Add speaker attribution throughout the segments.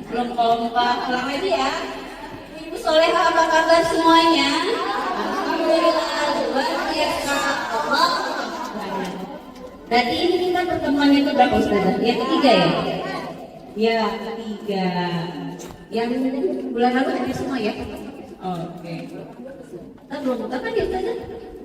Speaker 1: Belum kompak, ulang lagi ya. Ibu Soleha apa kabar semuanya? Alhamdulillah, luar biasa. Allah. Tadi ini kita pertemuan itu berapa Ustazah? Yang ketiga ya? Ya, ketiga. Yang bulan lalu ada semua ya? Oke. Kita belum buka kan ya Ustazah?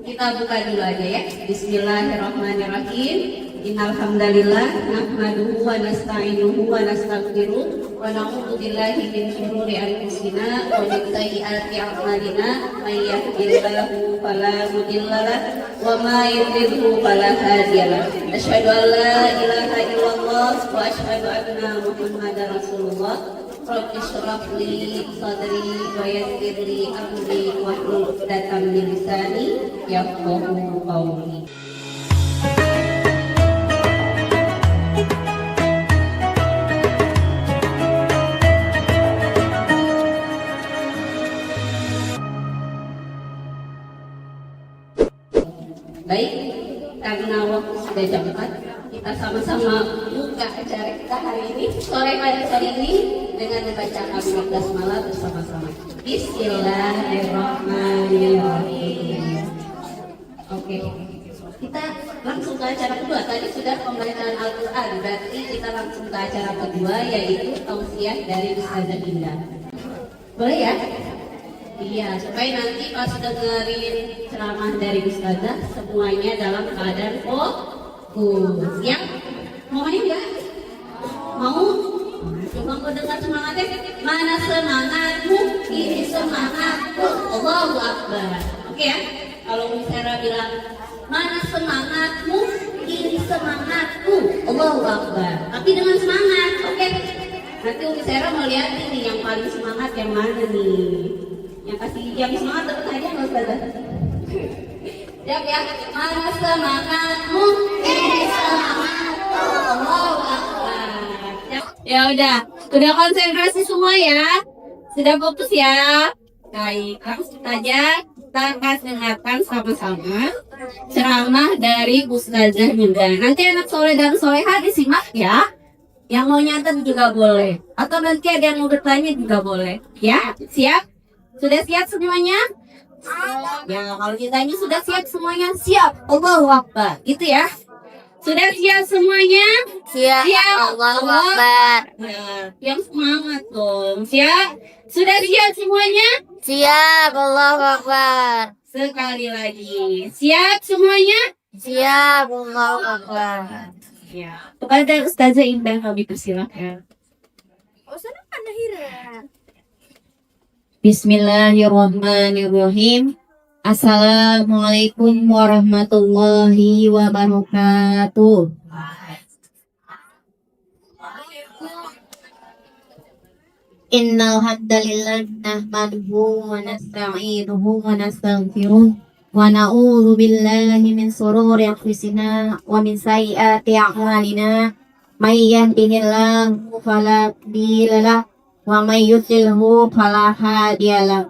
Speaker 1: Kita buka dulu aja ya. Bismillahirrahmanirrahim. Innalhamdalillah nahmaduhu wa nasta'inuhu wa nastaghfiruh wa na'udzu billahi min syururi anfusina wa min sayyiati a'malina may yahdihillahu fala mudilla lahu wa may yudlilhu fala hadiya lahu. Asyhadu an la ilaha illallah wa asyhadu anna Muhammadar Rasulullah. Rabbi shrah li sadri wa yassir li amri wahlul 'uqdatam min lisani yafqahu qawli. Baik, karena waktu sudah jam 4, kita sama-sama buka acara kita hari ini, sore hari ini dengan membaca kalimat basmalah bersama-sama. Bismillahirrahmanirrahim. Oke, kita langsung ke acara kedua. Tadi sudah pembacaan Al-Quran, berarti kita langsung ke acara kedua, yaitu tausiah dari Ustazah Indah. Boleh ya? Iya, supaya nanti pas dengerin ceramah dari Ustazah semuanya dalam keadaan fokus. Yang mau main nggak? Mau? Coba mau dengar semangatnya. Mana semangatmu? Ini semangatku. Allahu Akbar. Oke ya? Kalau Sarah bilang mana semangatmu? Ini semangatku. Allahu Akbar. Tapi dengan semangat, oke? Nanti Umi Sarah mau lihat ini yang paling semangat yang mana nih? Yang kasih yang semangat tetap aja nggak Ustazah. Siap ya? Mana semangatmu? Ini semangatku. Allahu Akbar. Ya udah konsentrasi semua ya. Sudah fokus ya. Baik, langsung saja kita akan dengarkan sama-sama ceramah dari Ustazah Indah. Nanti anak soleh dan soleha disimak ya. Yang mau nyatet juga boleh. Atau nanti ada yang mau bertanya juga boleh. Ya, siap? Sudah siap semuanya? Ya, kalau ditanya sudah siap semuanya? Siap. Allahu Akbar. Gitu ya. Sudah siap semuanya?
Speaker 2: Siap. Allahu Akbar.
Speaker 1: Nah, yang semangat dong. Siap? Sudah siap semuanya?
Speaker 2: Siap. Allahu Akbar.
Speaker 1: Sekali lagi. Siap semuanya?
Speaker 2: Siap. Allahu Akbar.
Speaker 1: Ya. Kepada Ustazah Indah kami persilakan. Bismillahirrahmanirrahim. Assalamualaikum warahmatullahi wabarakatuh. Innal hamdalillah nahmaduhu wa nasta'inuhu wa nastaghfiruh wa na'udzu billahi min shururi anfusina wa min sayyiati a'malina. May yahdihillahu fala mudilla lahu wa may yudlilhu fala hadiya lahu.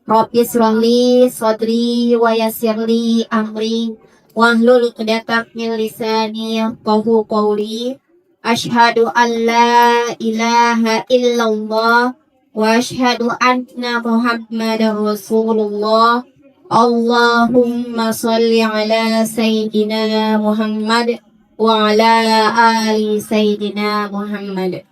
Speaker 1: Rabbi shrah li sadri wa yassir li amri wahlul 'uqdatam min lisani yafqahu qawli. Asyhadu an la ilaha illallah wa asyhadu anna Muhammadar Rasulullah. Allahumma shalli ala sayyidina Muhammad wa ala ali sayyidina Muhammad.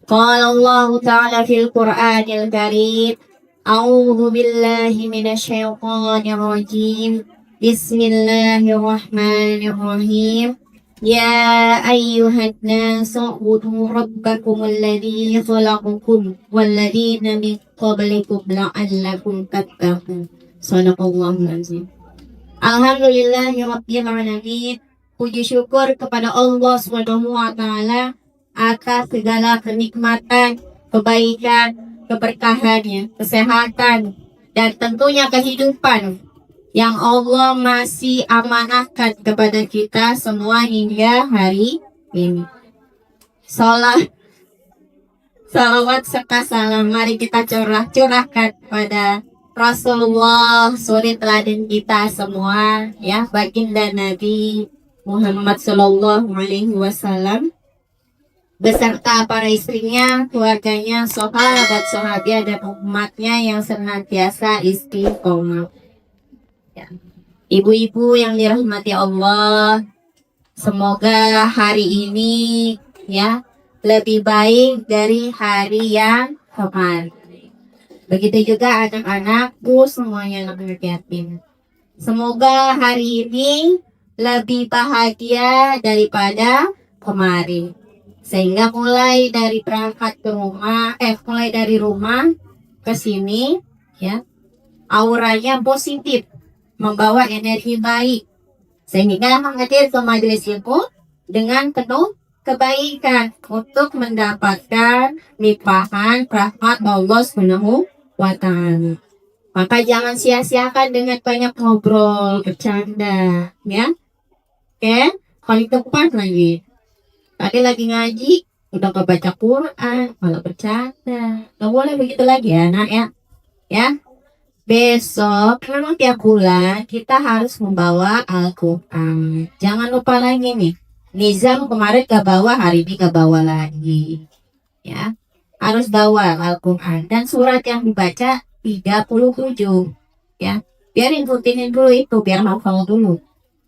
Speaker 1: Qala Allah Ta'ala fil Qur'anil Karim. A'udzu billahi minasyaitonir rajim. Bismillahirrahmanirrahim. Ya ayyuhan nasu ubudu rabbakumul ladzi khalaqakum wal ladzina min qablikum la'allakum tattaqun. Shadaqallahul azim. Alhamdulillahirabbil alamin. Puji syukur kepada Allah Subhanahu wa taala atas segala kenikmatan, kebaikan, keberkahannya, kesehatan, dan tentunya kehidupan yang Allah masih amanahkan kepada kita semua hingga hari ini. Salawat serta salam mari kita curahkan pada Rasulullah, suri teladan kita semua, ya, baginda Nabi Muhammad Sallallahu Alaihi Wasallam.
Speaker 3: beserta para istrinya, keluarganya, sahabat, sahabiah dan umatnya yang senantiasa istiqomah. Ya. Ibu-ibu yang dirahmati Allah, semoga hari ini ya lebih baik dari hari yang kemarin. Begitu juga anak-anakku semuanya anak yatim. Semoga hari ini lebih bahagia daripada kemarin. Sehingga mulai dari berangkat ke rumah, mulai dari rumah ke sini, ya, auranya positif, membawa energi baik. Sehingga menghadir ke majelis ilmu dengan penuh kebaikan untuk mendapatkan limpahan rahmat Allah Subhanahu wa Ta'ala. Maka jangan sia-siakan dengan banyak ngobrol, bercanda, ya. Oke, kali keempat lagi. Tadi lagi ngaji, udah gak baca Quran, malah bercanda. Gak boleh begitu lagi ya, nak ya. Ya, besok memang tiap bulan kita harus membawa Al-Quran. Jangan lupa lagi nih, Nizam kemarin gak bawa, hari ini gak bawa lagi. Ya, harus bawa Al-Quran dan surat yang dibaca 37. Ya, biarin rutinin dulu itu, biar hafal dulu.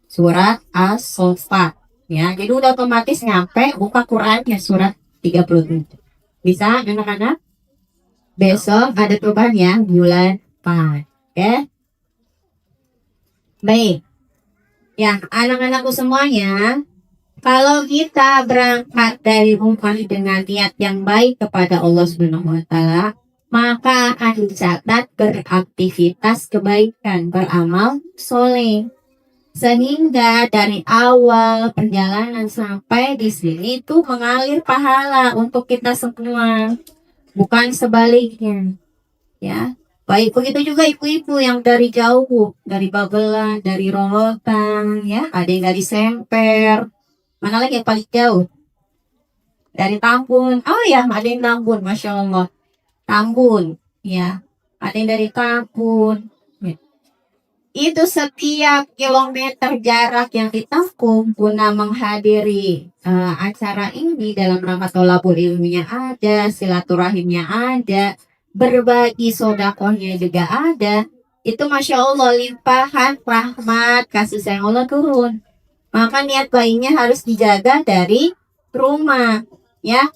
Speaker 3: Surat As-Saffat. Ya, jadi udah otomatis nyampe buka Quran ya surat 37. Bisa anak-anak? Besok ada perubahan ya bulan 4. Oke? Baik. Ya, anak-anakku semuanya, kalau kita berangkat dari rumah dengan niat yang baik kepada Allah Subhanahu wa Ta'ala, maka akan dicatat beraktivitas kebaikan, beramal soleh. Sehingga dari awal perjalanan sampai di sini itu mengalir pahala untuk kita semua, bukan sebaliknya. Ya, baik begitu juga ibu-ibu yang dari jauh, dari Babelan, dari Rorotan, ya, ada yang dari Semper, mana lagi yang paling jauh? Dari Tambun. Oh ya, ada yang Tambun, masya Allah. Tambun, ya, ada yang dari Tambun. Itu setiap kilometer jarak yang ditempuh guna menghadiri acara ini dalam rangka tholabul ilminya ada, silaturahimnya ada, berbagi sodakohnya juga ada. Itu masya Allah limpahan rahmat kasih sayang Allah turun. Maka niat baiknya harus dijaga dari rumah, ya.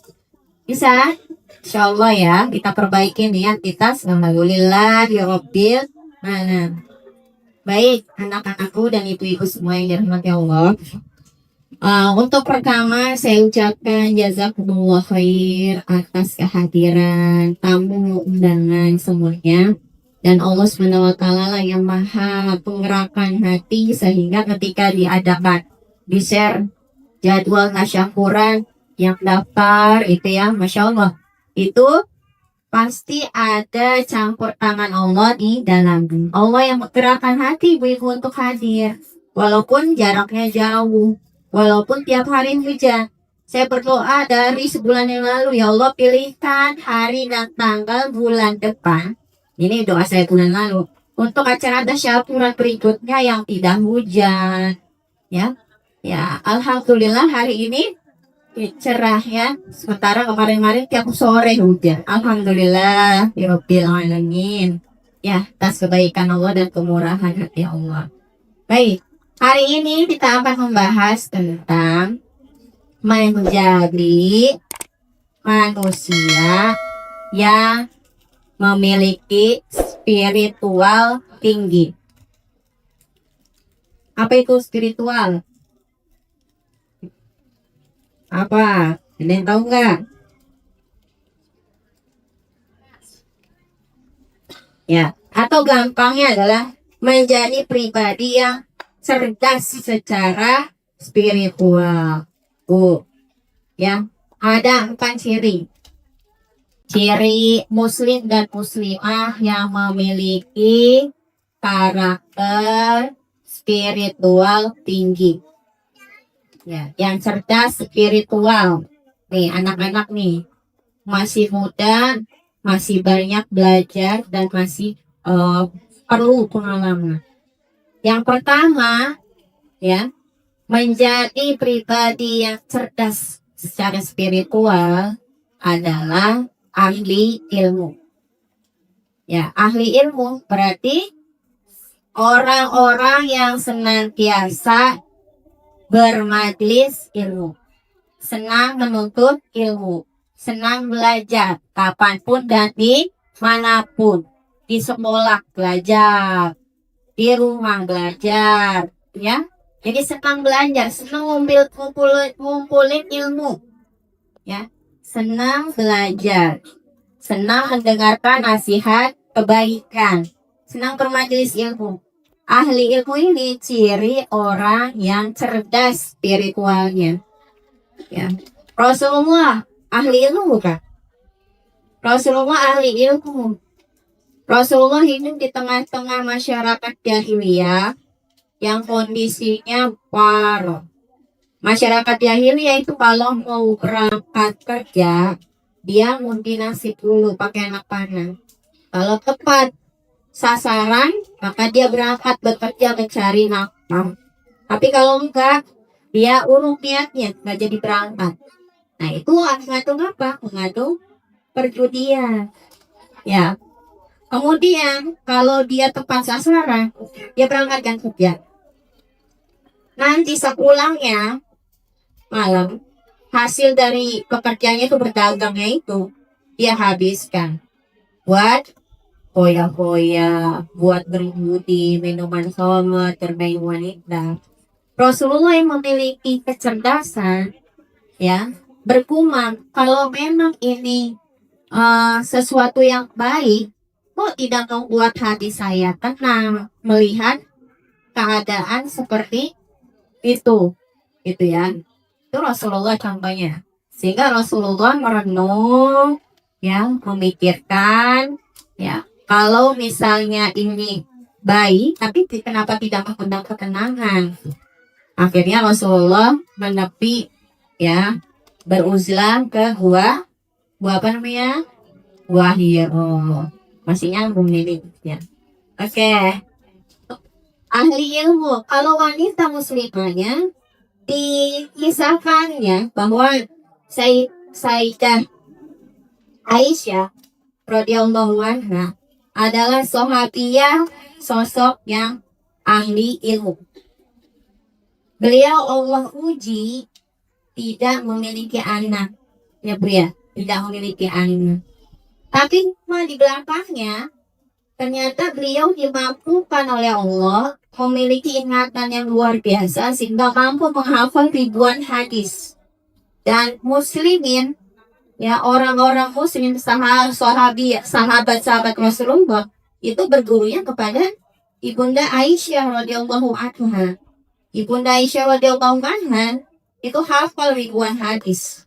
Speaker 3: Bisa? Insya Allah ya, kita perbaiki niat kita. Alhamdulillah ya Rabbil alamin. Baik, anak-anakku dan ibu-ibu semua yang dirahmati Allah. Untuk pertama, saya ucapkan jazakumullah khair atas kehadiran tamu undangan semuanya. Dan Allah SWT lah yang maha menggerakkan hati sehingga ketika diadakan, di-share jadwal tasyakuran yang daftar itu ya, Masya Allah. Itu pasti ada campur tangan Allah di dalamnya. Allah yang menggerakkan hati ibu-ibu untuk hadir. Walaupun jaraknya jauh. Walaupun tiap hari hujan. Saya berdoa dari sebulan yang lalu. Ya Allah pilihkan hari dan tanggal bulan depan. Ini doa saya bulan lalu. Untuk acara tasyakuran berikutnya yang tidak hujan. Ya, ya, Alhamdulillah hari ini cerah ya. Sementara kemarin-kemarin tiap sore hujan. Alhamdulillah ya Rabbil alamin. Ya, atas kebaikan Allah dan kemurahan hati Allah. Baik, hari ini kita akan membahas tentang menjadi manusia yang memiliki spiritual tinggi. Apa itu spiritual? Apa? Ada yang tahu nggak? Ya, atau gampangnya adalah menjadi pribadi yang cerdas secara spiritual. Ya, ada 4 ciri. Ciri muslim dan muslimah yang memiliki karakter spiritual tinggi. Ya, yang cerdas spiritual. Nih, anak-anak nih masih muda, masih banyak belajar dan masih perlu pengalaman. Yang pertama, ya, menjadi pribadi yang cerdas secara spiritual adalah ahli ilmu. Ya, ahli ilmu berarti orang-orang yang senantiasa bermajlis ilmu, senang menuntut ilmu, senang belajar kapanpun dan di manapun, di sekolah belajar, di rumah belajar, ya. Jadi senang belajar, senang ngumpulin ilmu, ya. Senang belajar, senang mendengarkan nasihat kebaikan, senang bermajelis ilmu. Ahli ilmu ini ciri orang yang cerdas spiritualnya. Ya. Rasulullah ahli ilmu bukan? Rasulullah ahli ilmu. Rasulullah hidup di tengah-tengah masyarakat jahiliyah yang kondisinya parah. Masyarakat jahiliyah itu kalau mau berangkat kerja, dia ngundi nasi dulu pakai anak panah. Kalau tepat sasaran, maka dia berangkat bekerja mencari nafkah. Tapi kalau enggak, dia urung niatnya, nggak jadi berangkat. Nah itu mengandung apa? Mengandung perjudian. Ya. Kemudian kalau dia tepat sasaran, dia berangkat dan kerja. Nanti sepulangnya malam, hasil dari pekerjaannya itu berdagangnya itu dia habiskan buat hoya-hoya, buat berjudi, minuman khamr, bermain wanita. Rasulullah yang memiliki kecerdasan, ya, bergumam kalau memang ini sesuatu yang baik, kok tidak membuat hati saya tenang melihat keadaan seperti itu, gitu ya. Itu Rasulullah contohnya. Sehingga Rasulullah merenung, ya, memikirkan, ya. Kalau misalnya ini baik, tapi kenapa tidak mengundang ketenangan? Akhirnya Rasulullah menepi, ya, beruzlah ke gua apa namanya? Gua Hira. Masih nyambung ini, ya. Oke. Ahli ilmu. Kalau wanita muslimahnya dikisahkannya bahwa Sayyidah Aisyah radhiyallahu anha adalah sahabiyah, sosok yang ahli ilmu. Beliau Allah uji tidak memiliki anak, ya Bu ya, tidak memiliki anak. Tapi di belakangnya ternyata beliau dimampukan oleh Allah memiliki ingatan yang luar biasa sehingga mampu menghafal ribuan hadis. Dan muslimin, ya, orang-orang muslim, sahabat-sahabat Rasulullah itu bergurunya kepada Ibunda Aisyah radhiyallahu anha. Ibunda Aisyah radhiyallahu anha itu hafal ribuan hadis.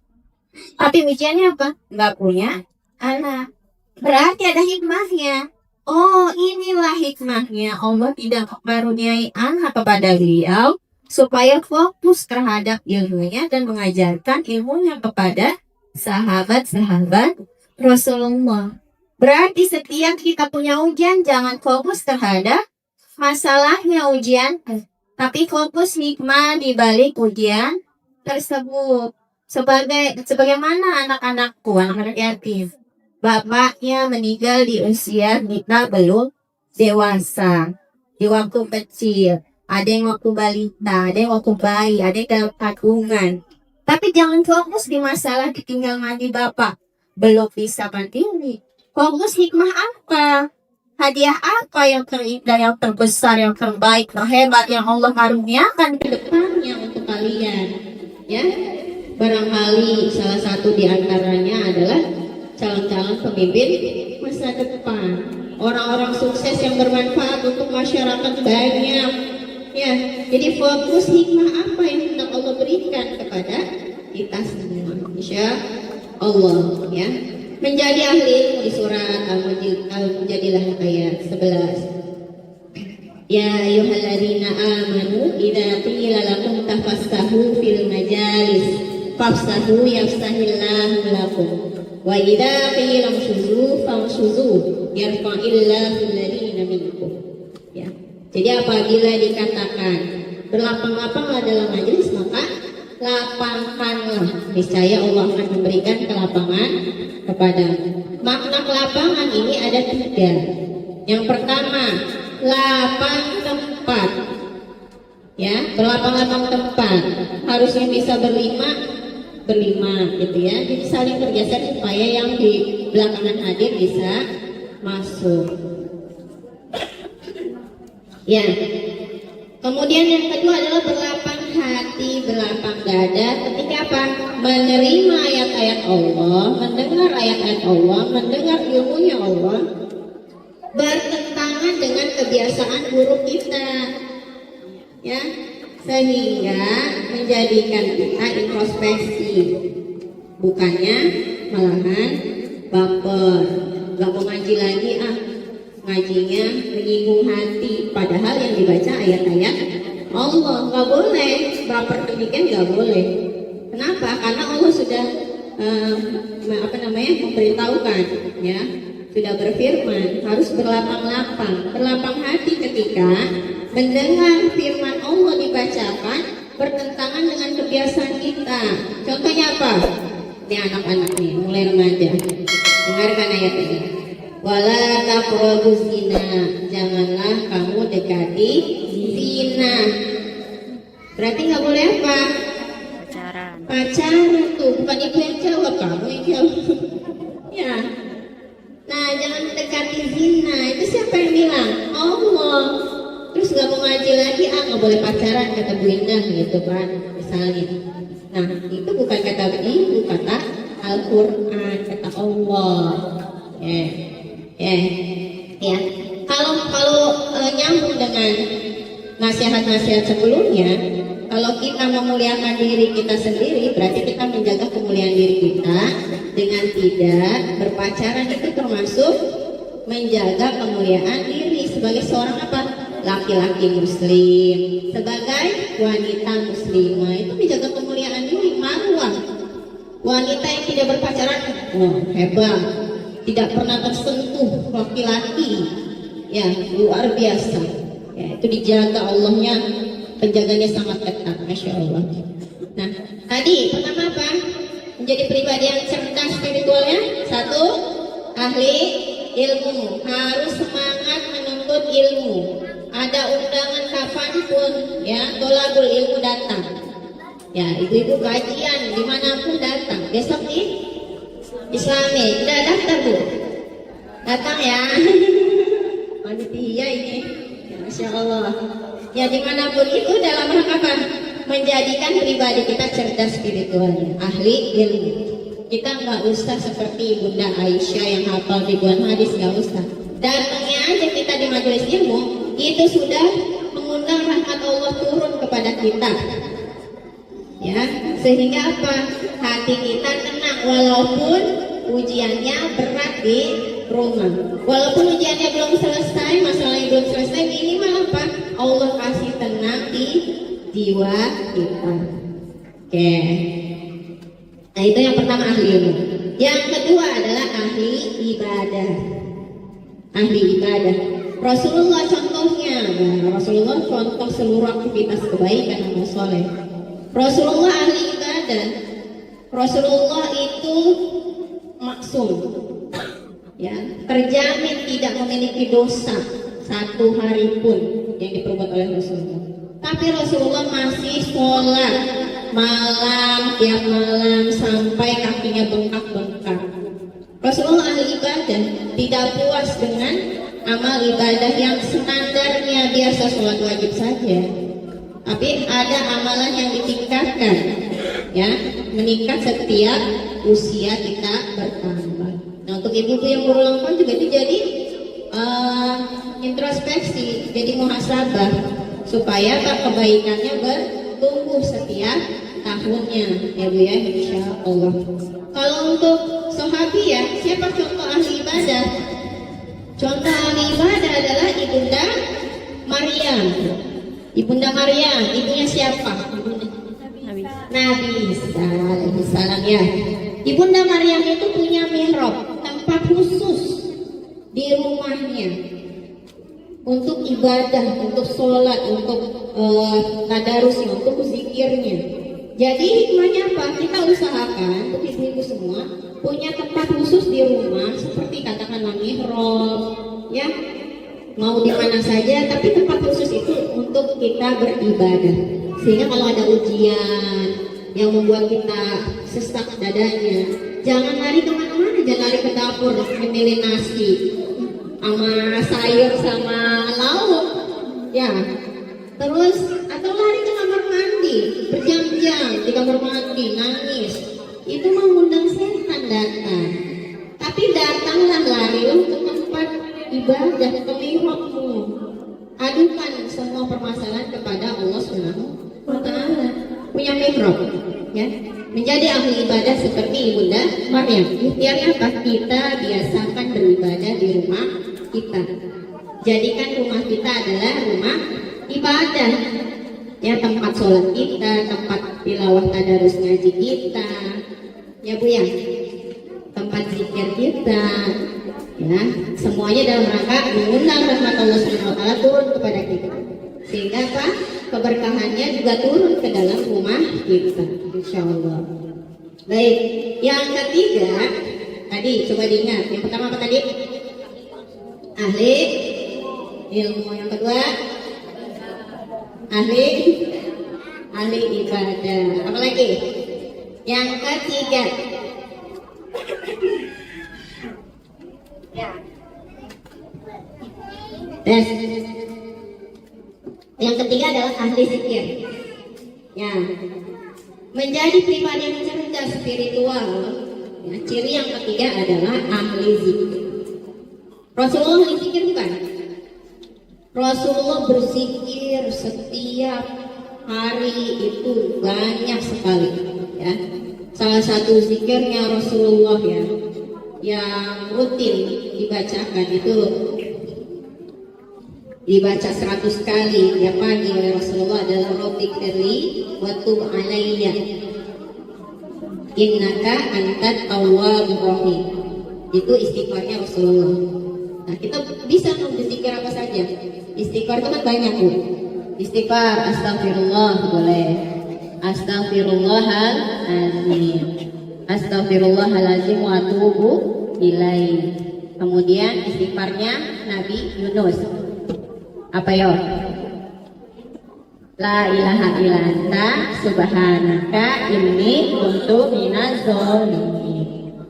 Speaker 3: Tapi ujiannya apa? Nggak punya anak. Berarti ada hikmahnya. Oh, inilah hikmahnya Allah tidak mengaruniai anak kepada beliau supaya fokus terhadap ilmunya dan mengajarkan ilmunya kepada sahabat-sahabat Rasulullah. Berarti setiap kita punya ujian, jangan fokus terhadap masalahnya ujian, tapi fokus hikmah di balik ujian tersebut. Sebagaimana anak-anakku, anak yatim, bapaknya meninggal di usia kita belum dewasa, di waktu kecil, ada yang waktu balita, ada yang waktu bayi, ada yang dalam kandungan. Tapi jangan fokus di masalah ditinggal mandi bapak, belum bisa mandiri. Fokus hikmah apa? Hadiah apa yang terindah, yang terbesar, yang terbaik, terhebat yang Allah karuniakan ke depannya untuk kalian. Ya, barangkali salah satu di antaranya adalah calon-calon pemimpin masa depan, orang-orang sukses yang bermanfaat untuk masyarakat banyak. Ya, jadi fokus hikmah apa yang hendak Allah berikan kepada kita semua, insya Allah, ya. Menjadi ahli ilmu di surat Al-Mujadilah ayat 11. Ya ayyuhalladzina amanu idza qila lakum tafassahu fil majalis fafsahu yafsahillahu lakum. Wa idza qila amshuzu famshuzu yarfa'illahu alladhina minkum. Ya. Jadi apabila dikatakan berlapang-lapanglah dalam majelis, maka lapangkanlah, niscaya Allah akan memberikan kelapangan kepadamu. Makna kelapangan ini ada 3. Yang pertama, lapang tempat. Ya, berlapang-lapang tempat. Harusnya bisa berlima gitu ya. Jadi saling bergeser supaya yang di belakangan hadir bisa masuk. Ya. Kemudian yang kedua adalah berlapang hati, berlapang dada ketika apa? Menerima ayat-ayat Allah, mendengar ayat-ayat Allah, mendengar ilmunya Allah, bertentangan dengan kebiasaan buruk kita. Ya, sehingga menjadikan kita introspeksi, bukannya malahan baper, gak mau ngaji lagi, ngajinya menyinggung hati, padahal yang dibaca ayat-ayat Allah. Gak boleh baper demikian, gak boleh. Kenapa? Karena Allah sudah memberitahukan, ya, sudah berfirman harus berlapang hati ketika mendengar firman Allah dibacakan bertentangan dengan kebiasaan kita. Contohnya apa? Ini anak-anak nih, mulai remaja. Dengarkan ayat ini. Wala taqrabuz zina, janganlah kamu dekati zina. Berarti nggak boleh apa? Pacaran tuh, bukan ibu yang jawab, kamu yang jawab. Ya. Nah, jangan mendekati zina. Itu siapa yang bilang? Allah. Terus nggak mau ngaji lagi, nggak boleh pacaran kata Bu Indah gitu kan, misalnya. Nah, itu bukan kata ibu, kata Al-Quran, kata Allah. Ya. Kalau nyambung dengan nasihat-nasihat sebelumnya, kalau kita memuliakan diri kita sendiri, berarti kita menjaga kemuliaan diri kita dengan tidak berpacaran. Itu termasuk menjaga kemuliaan diri sebagai seorang apa? Laki-laki muslim, sebagai wanita muslimah. Itu menjaga kemuliaan diri, marwah. Wanita yang tidak berpacaran, hebat, tidak pernah tersentuh laki-laki, ya, luar biasa. Ya, itu dijaga Allahnya, penjaganya sangat ketat, masya Allah. Nah, tadi pertama apa? Menjadi pribadi yang cerdas spiritualnya. 1, ahli ilmu, harus semangat menuntut ilmu. Ada undangan kapanpun, ya, tolabul ilmu datang. Ya, ibu-ibu kajian dimanapun datang. Besok nih Islami, udah daftar Bu? Datang ya. Panitia ini, ya, masya Allah. Ya, dimanapun itu dalam rangka apa? Menjadikan pribadi kita cerdas spiritualnya, ahli ilmu. Kita nggak usah seperti Bunda Aisyah yang hafal ribuan hadis, nggak usah. Datangnya aja kita di majelis ilmu, itu sudah mengundang rahmat Allah turun kepada kita. Ya, sehingga apa? Hati kita tenang walaupun ujiannya berat di rumah. Walaupun ujiannya belum selesai, masalahnya belum selesai, minimal apa? Allah kasih tenang di jiwa kita. Oke. Nah, itu yang pertama, ahli ilmu. Yang kedua adalah ahli ibadah. Ahli ibadah. Rasulullah contohnya, Rasulullah contoh seluruh aktivitas kebaikan amal soleh. Rasulullah ahli ibadah. Rasulullah itu maksum, ya, terjamin tidak memiliki dosa satu hari pun yang diperbuat oleh Rasulullah. Tapi Rasulullah masih sholat malam, tiap malam sampai kakinya bengkak-bengkak. Rasulullah ahli ibadah, tidak puas dengan amal ibadah yang standarnya biasa sholat wajib saja. Tapi ada amalan yang ditingkatkan, ya, meningkat setiap usia kita bertambah. Nah, untuk ibu-ibu yang berulang tahun juga itu jadi introspeksi, jadi muhasabah, supaya kebaikannya bertumbuh setiap tahunnya, ya Bu ya, insya Allah. Kalau untuk sahabi, ya, siapa contoh ahli ibadah? Contoh ahli ibadah adalah Ibunda Maryam. Ibunda Maryam, ibunya siapa? Nabi Isa alaihissalam, ya. Ibunda Maryam itu punya mihrab, tempat khusus di rumahnya untuk ibadah, untuk sholat, untuk tadarusnya, untuk zikirnya. Jadi hikmahnya apa? Kita usahakan untuk ibu-ibu semua punya tempat khusus di rumah, seperti katakanlah mihrab, ya, mau di mana saja, tapi tempat khusus itu untuk kita beribadah. Sehingga kalau ada ujian yang membuat kita sesak dadanya, jangan lari kemana-mana, jangan lari ke dapur memilih nasi sama sayur sama lauk, ya. Terus atau lari ke kamar mandi berjam-jam di kamar mandi nangis, itu mengundang setan datang. Tapi datanglah, larilah ke tempat ibadah, ke mihrabmu, adukan semua permasalahan kepada Allah Subhanahu wa Ta'ala. Punya mihrab, ya, menjadi ahli ibadah seperti Ibunda Maryam. Ikhtiarnya apa? Kita biasakan beribadah di rumah kita. Jadikan rumah kita adalah rumah ibadah, ya, tempat sholat kita, tempat tilawah tadarus ngaji kita, ya Bu ya, tempat zikir kita, ya, semuanya dalam rangka mengundang rahmat Allah Subhanahu wa Ta'ala turun kepada kita, sehingga apa? Keberkahannya juga turun ke dalam rumah kita, insya Allah. Baik, yang ketiga tadi coba diingat, yang pertama apa tadi? Ahli ilmu. Yang kedua ahli ibadah. Apa lagi? Yang ketiga, ya, tes. Yang ketiga adalah ahli zikir, ya, menjadi pribadi yang cerdas spiritual, ya. Ciri yang ketiga adalah ahli zikir. Rasulullah ahli zikir bukan? Rasulullah berzikir setiap hari itu banyak sekali, ya. Salah satu zikirnya Rasulullah, ya, yang rutin dibacakan itu dibaca 100 kali tiap pagi oleh Rasulullah adalah Rabbik firli wa tub alayya innaka antat tawwabur rahim. Itu istighfarnya Rasulullah. Nah, kita bisa berzikir apa saja. Istighfar itu kan banyak, Bu. Istighfar astagfirullah boleh, astagfirullahalazim, astagfirullahalazim wa atubu ilaih. Kemudian istighfarnya Nabi Yunus, apa ya? La ilaha illa anta subhanaka inni kuntu minaz zalimin.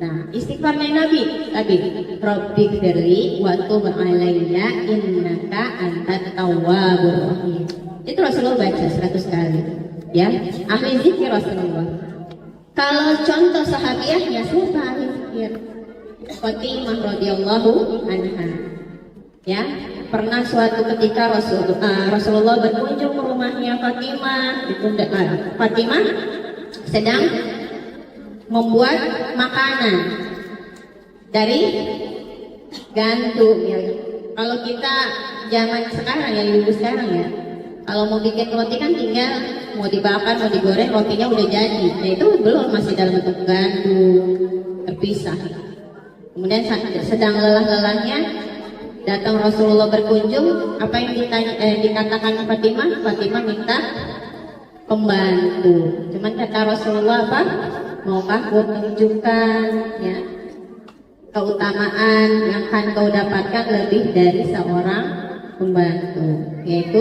Speaker 3: Nah, istighfarnya Nabi tadi, Rabbik firli wa tub alayya innaka antat tawwabur rahim. Itu Rasulullah baca 100 kali, ya. Ahli zikir Rasulullah. Kalau contoh sahabiahnya, siapa ahli zikir? Fatimah radhiyallahu anha, ya. Pernah suatu ketika Rasulullah berkunjung ke rumahnya Fatimah. Fatimah sedang membuat makanan dari gandum, ya. Kalau kita zaman sekarang, ya, ibu sekarang, ya, kalau mau bikin roti kan tinggal mau dibakar mau digoreng, rotinya udah jadi. Nah, itu belum, masih dalam bentuk gandum terpisah. Kemudian sedang lelah-lelahnya datang Rasulullah berkunjung. Apa yang dikatakan Fatimah? Fatimah minta pembantu. Cuman kata Rasulullah apa? Maukah kau tunjukkan, ya, keutamaan yang akan kau dapatkan lebih dari seorang pembantu, yaitu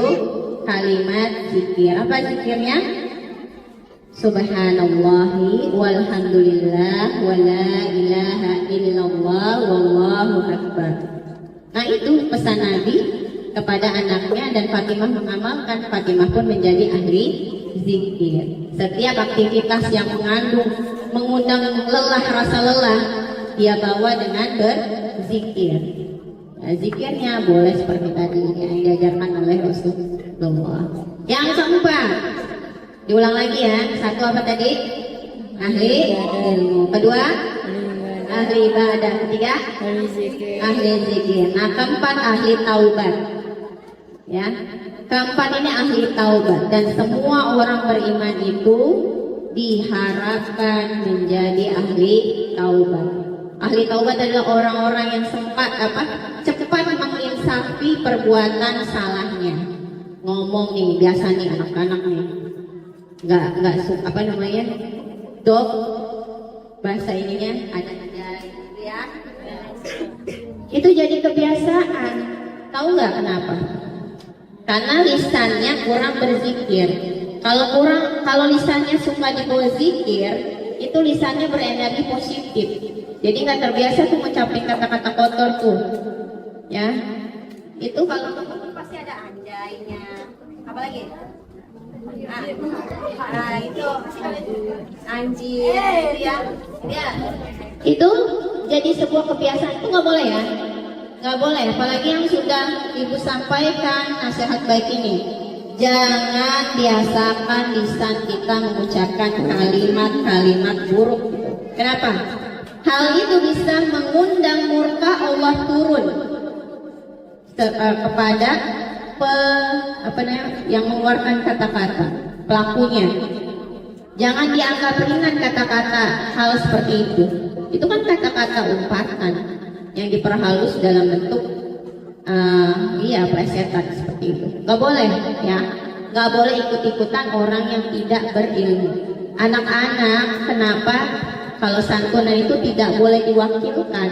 Speaker 3: kalimat zikir. Apa zikirnya? Subhanallahi walhamdulillah wala ilaha illallah wallahu akbar. Nah, itu pesan Nabi kepada anaknya, dan Fatimah mengamalkan. Fatimah pun menjadi ahli zikir. Setiap aktivitas yang mengundang lelah, rasa lelah, dia bawa dengan berzikir. Nah, zikirnya boleh seperti tadi yang diajarkan oleh Rasulullah. Yang keempat, diulang lagi, ya. Satu apa tadi? Ahli ilmu. Kedua, ahli ibadah. Ketiga, ahli zikir. Nah, keempat, ahli taubat, ya. Keempat ini ahli taubat, dan semua orang beriman itu diharapkan menjadi ahli taubat. Ahli taubat adalah orang-orang yang cepat menginsafi perbuatan salahnya. Ngomong nih, biasa nih anak-anak nih, nggak apa namanya, dog, bahasa ininya ada ya. Itu jadi kebiasaan. Tahu nggak kenapa? Karena lisannya kurang berzikir. Kalau lisannya suka dibawa zikir, itu lisannya berenergi positif. Jadi nggak terbiasa tuh ngucapin kata-kata kotor tuh, ya. Itu kalau ngomong pasti ada anjaynya. Apalagi? Nah itu anjir, ya. Itu jadi sebuah kebiasaan, itu nggak boleh ya. Nggak boleh, apalagi yang sudah ibu sampaikan nasihat baik ini. Jangan biasakan lisan kita mengucapkan kalimat-kalimat buruk. Kenapa? Hal itu bisa mengundang murka Allah turun kepada yang mengeluarkan kata-kata, pelakunya. Jangan dianggap ringan kata-kata hal seperti itu. Itu kan kata-kata umpatan yang diperhalus dalam bentuk plesetan seperti itu. Gak boleh ya, gak boleh ikut-ikutan orang yang tidak berilmu. Anak-anak, kenapa kalau santunan itu tidak boleh diwakilkan?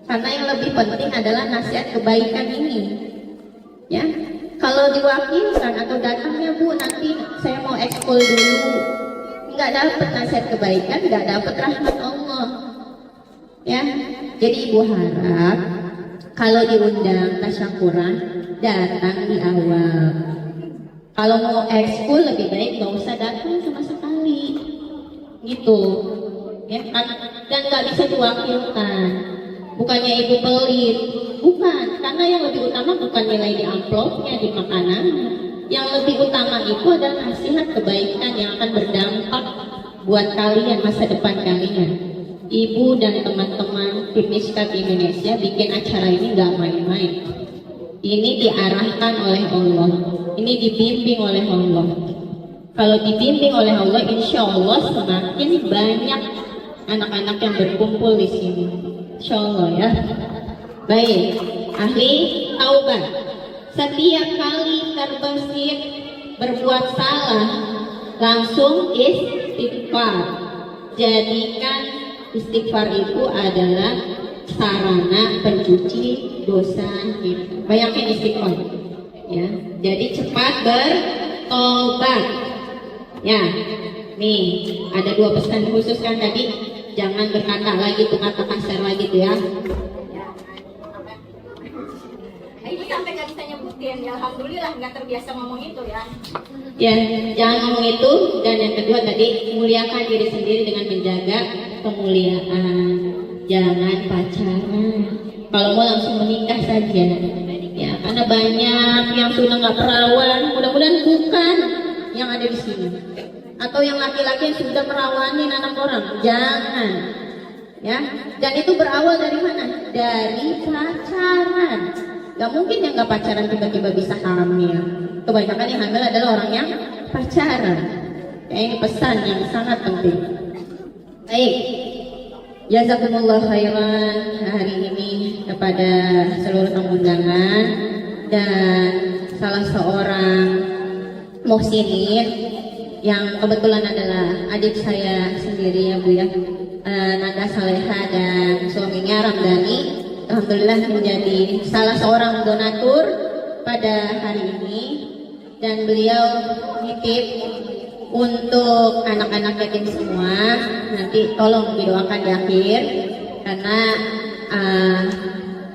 Speaker 3: Karena yang lebih penting adalah nasihat kebaikan ini. Ya, kalau diwakilkan atau datangnya Bu, nanti saya mau ekskul dulu, nggak dapat nasihat kebaikan, nggak dapat rahmat Allah. Ya, jadi ibu harap kalau diundang tasyakuran datang di awal. Kalau mau ekskul lebih baik nggak usah datang sama sekali, gitu. Ya kan? Dan nggak bisa diwakilkan. Bukannya ibu pelit, bukan. Karena yang lebih utama bukan nilai di amplopnya, di makanan. Yang lebih utama itu adalah nasihat kebaikan yang akan berdampak buat kalian, masa depan kalian. Ibu dan teman-teman tim Miskat Indonesia bikin acara ini nggak main-main. Ini diarahkan oleh Allah, ini dibimbing oleh Allah. Kalau dibimbing oleh Allah, insya Allah semakin banyak anak-anak yang berkumpul di sini, insya Allah ya. Baik, ahli taubat. Setiap kali terbesit berbuat salah, langsung istighfar. Jadikan istighfar itu adalah sarana pencuci dosa kita. Bayangin istighfar, ya. Jadi cepat bertobat. Ya, nih ada 2 pesan khusus kan tadi. Jangan berkata lagi tuh kata kasar lagi tuh ya.
Speaker 4: Ini sampai nggak bisa nyebutin, ya alhamdulillah nggak terbiasa ngomong itu ya.
Speaker 3: Ya, jangan ngomong itu. Dan yang kedua tadi, muliakan diri sendiri dengan menjaga kemuliaan. Jangan pacaran. Kalau mau langsung menikah saja. Ya, karena banyak yang sudah nggak perawan. Mudah-mudahan bukan yang ada di sini. Atau yang laki-laki yang sudah merawanin anak orang. Jangan. Ya, dan itu berawal dari mana? Dari pacaran. Gak mungkin yang gak pacaran tiba-tiba bisa hamil. Kebanyakan yang hamil adalah orang yang pacaran. Ya, ini pesan yang sangat penting. Baik, jazakumullah khairan hari ini kepada seluruh tamu undangan dan salah seorang muhsinin yang kebetulan adalah adik saya sendiri ya Bu ya, Nanda Saleha dan suaminya Ramdhani. Alhamdulillah menjadi salah seorang donatur pada hari ini, dan beliau nitip untuk anak-anak yatim semua. Nanti tolong didoakan di akhir karena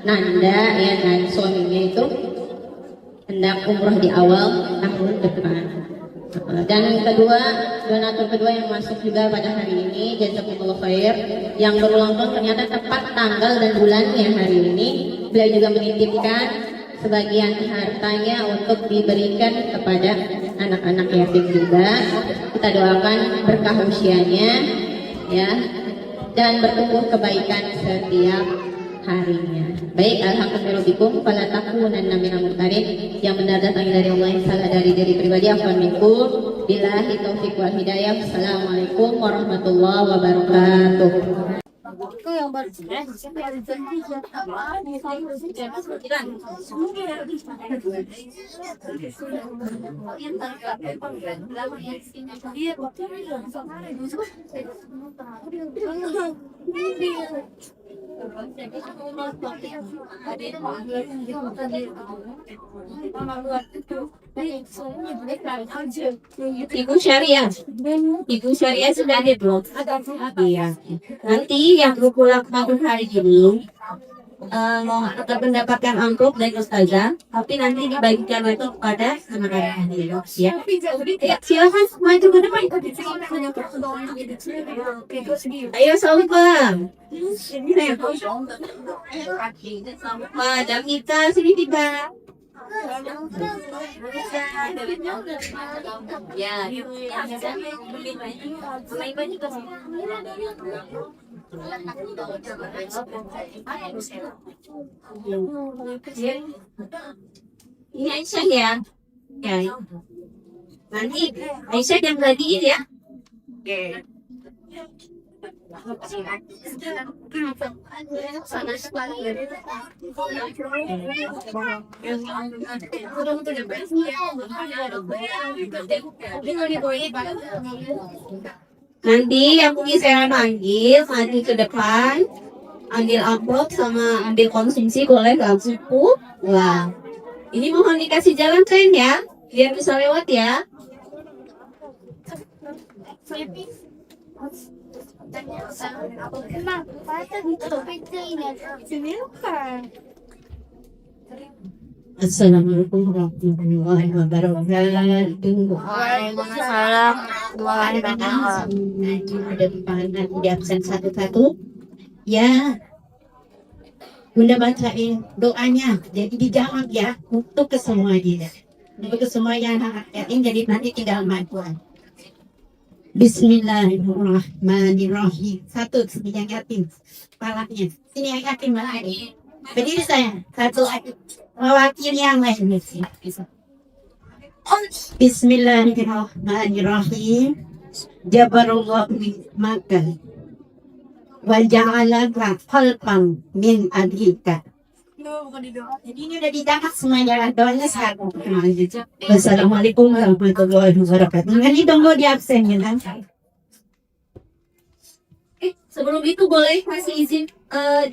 Speaker 3: Nanda ya dan suaminya itu hendak umroh di awal tahun depan. Dan kedua, donatur kedua yang masuk juga pada hari ini, jazakumullah khair, yang berulang tahun ternyata tepat tanggal dan bulannya hari ini. Beliau juga menitipkan sebagian hartanya untuk diberikan kepada anak-anak yatim juga. Kita doakan berkah usianya ya, dan bertumbuh kebaikan setiap harinya. Baik, alhamdulillah fala takunanna minal mumtarin. Yang benar datang dari Allah, yang salah dari diri pribadi. Afwan minkum. Billahi taufiq wal hidayah. Assalamualaikum warahmatullahi wabarakatuh. Ibu Syariah. Ibu Syariah sudah ada belum? Iya. Nanti yang pulang tahun hari ini mau akan mendapatkan amplop dari Ustazah, tapi nanti dibagikan lagi kepada anak-anak ya. Ya, silakan maju ke depan. Ayo salam. Madam kita sini tiba. Ya, ini Aisyah ya. Ya. Nanti Aisyah yang gantiin ya. Nanti yang punya saya panggil maju ke depan, ambil amplop sama ambil konsumsi boleh langsung Wah, ini mohon dikasih jalan tren ya, biar bisa lewat ya. Assalamualaikum warahmatullahi wabarakatuh.
Speaker 2: Waalaikumsalam warahmatullahi wabarakatuh.
Speaker 3: Ada pandangan di absen satu-satu. Ya, Bunda bacain doanya, jadi dijawab ya untuk ke semuanya. Untuk ke semua yang anak yatim, jadi nanti tinggal majuan. Bismillahirrahmanirrahim. Satu, sini yang yatim, kepalanya. Sini yang yatim lagi. Berdiri saya, satu lagi. Mewakili yang lain. Bismillahirrahmanirrahim. Jabarullah makan. Waja'alaka khalqan min adhika. Jadi ini udah dijawab semuanya, doanya satu. Wassalamualaikum warahmatullahi wabarakatuh. Ini tunggu di absen ya kan? Sebelum itu boleh kasih izin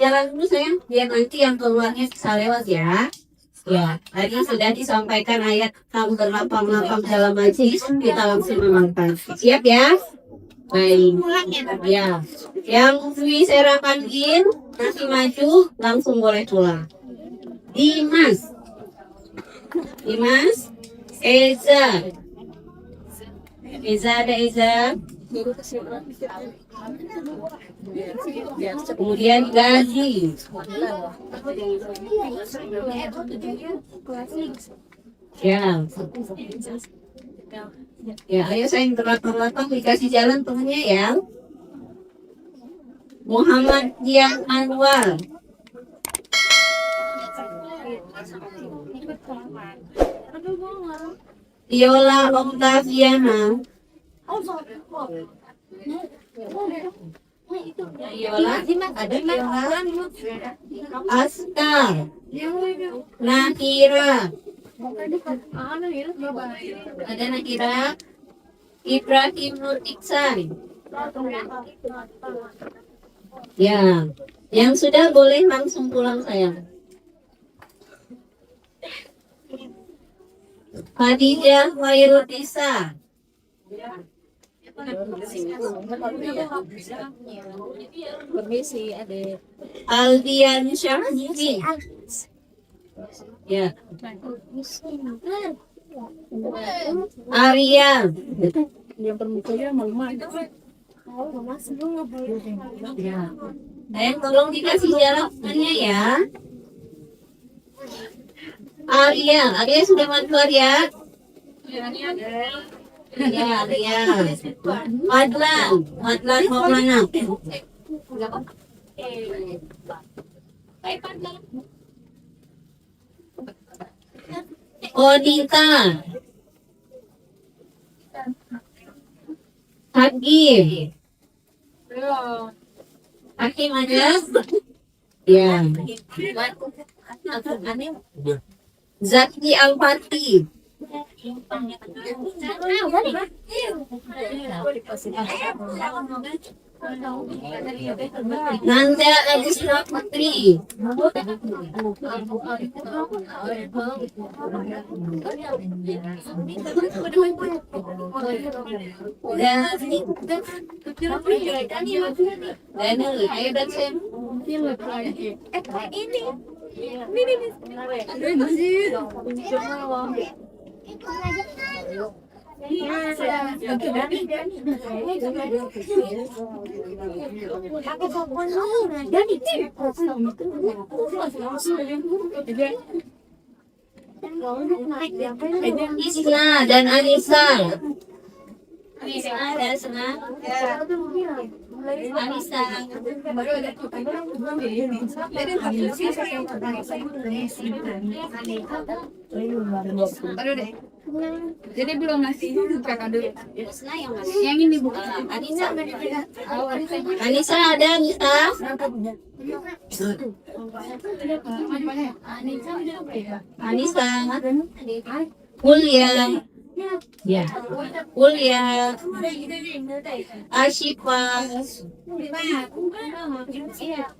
Speaker 3: jalan dulu sayang, biar nanti yang keluarnya bisa lewat ya. Ya, tadi sudah disampaikan ayat kamu berlapang-lapang dalam majlis, kita langsung memangkan. Siap ya? Baik. Ya, yang saya panggil nanti maju langsung boleh pulang. Dimas, Eza, ada Eza. Kemudian Gazi. Ya. Ya, ayo saya terlatang dikasih jalan temennya ya. Muhammad Dian Anwar. Yola Octaviana. Yola, ada Yola. Askar. Nakira. Ada Nakira. Ibrahim Nur Iksan. Ya, yang sudah boleh langsung pulang sayang. Khadijah Khairudisa. Aldian Syahri. Ya. Arya. Yang permukanya ya. Tolong dikasih jalannya ya. Arya sudah maju Arya. Ya, Arya. Madlan mau mana? Odita. Hakim. Hakim ada? Ya. Zaki Al-Fatih. Nanda Agustina Putri. Daniel, ayo Datsem. Isna dan Anissa. Anissa dan Isna. Anissa.
Speaker 2: Jadi belum ngasih kakak dulu.
Speaker 1: Isna yang mana?
Speaker 2: Yang ini bukan.
Speaker 1: Anissa.
Speaker 3: Anissa ada Anissa? Anissa. Kulia. Ya. Kulia. Ashifa.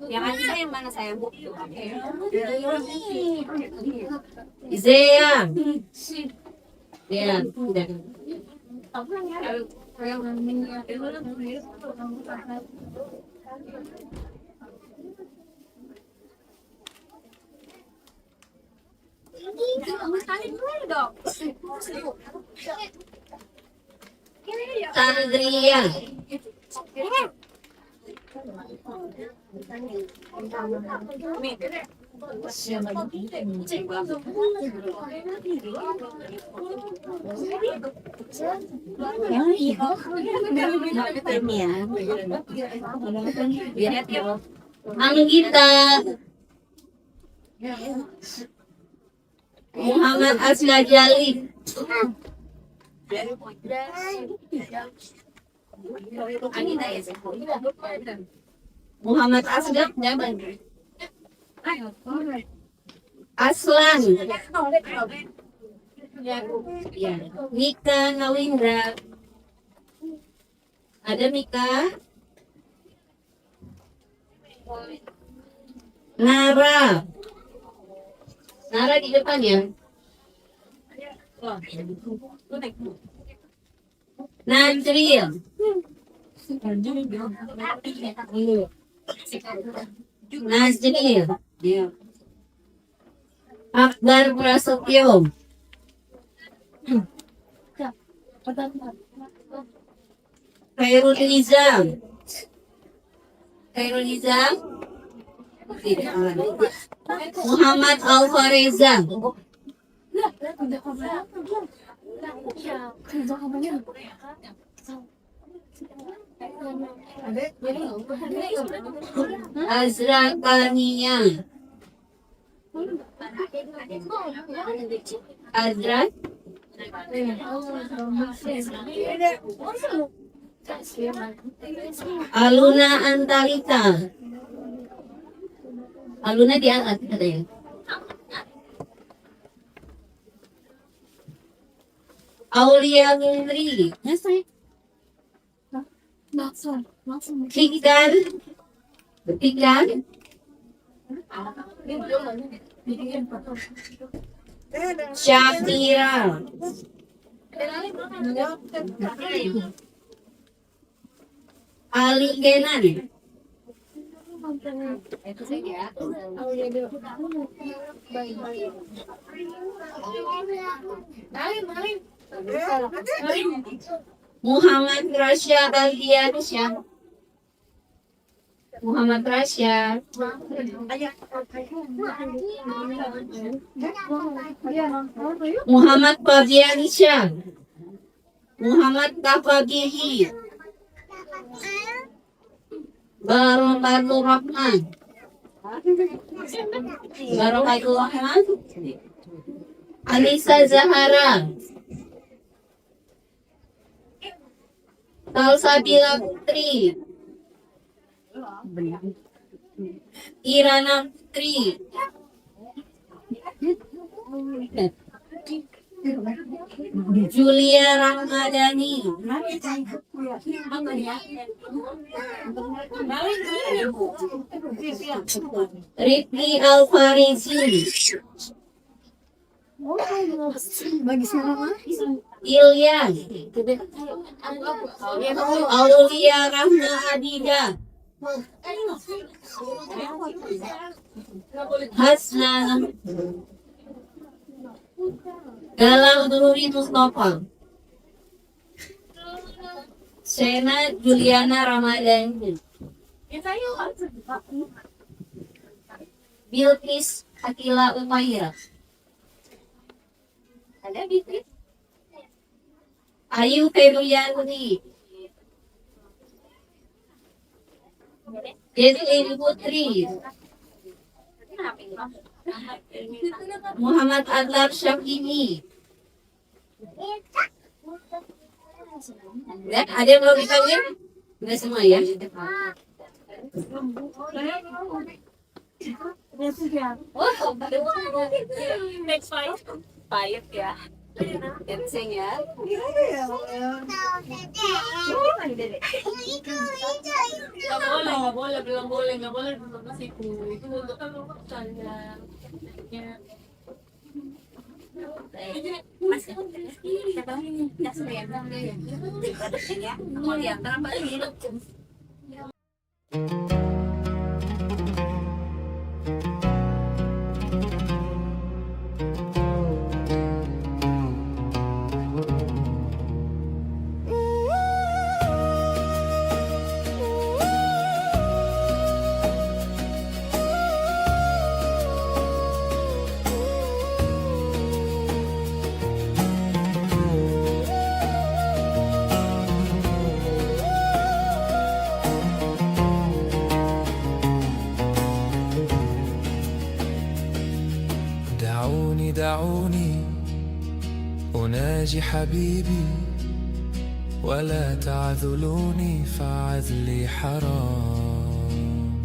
Speaker 1: Yang Anissa yang mana sayang?
Speaker 3: Zea. Ya, udah. Sandria. Anggita. Muhammad Asghar Jalil.
Speaker 1: Anita ya.
Speaker 3: Muhammad Asghar Jaban. Aslan. Ya. Mika Nawindra. Ada Mika? Nara. Nara di depan ya. Najril. Najril. Ya. Akbar Prasetyo. Khairul Nizam. Khairul Nizam. Tidak ada. Muhammad Alfareza. Azra Kania. Azra. Aluna Antalita. Aluna di atas ada ya. Aulia Mundri. Fikar. Fikar. Syafira. Ali Kenan. Muhammad Rasya Aldiansyah. Muhammad Rasya. Muhammad Fabiansyah. Muhammad Kafabihi. Barokatul Rahman. Barokatul Rahman. Alisa Zahara. Salsabila Putri. Irana Putri. Julia Ramadhani. Rifki Alfarizi. Ilyas. Aulia Rahma Adida. Hasna. Galang Nuri Mustafa. Sena Juliana Ramadhani. Bilqis Akila Umaira. Ada Bilqis? Ayu Febriyanti. Jesli Putri. Muhammad Adlar Syafini. Dan ada yang mau dipanggil? Enggak semua ya?
Speaker 4: Next five ya.
Speaker 1: Dancing ya.
Speaker 4: Nggak boleh, belum boleh, nggak boleh belum ke situ. Itu untuk kan lu bercanda.
Speaker 1: Mas, kita nggak sayang ya. Mau lihat berapa ini?
Speaker 5: دعوني أناجي حبيبي ولا تعذلوني فعذلي حرام.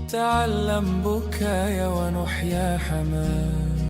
Speaker 5: تعلم بكايا ونحيا حمام.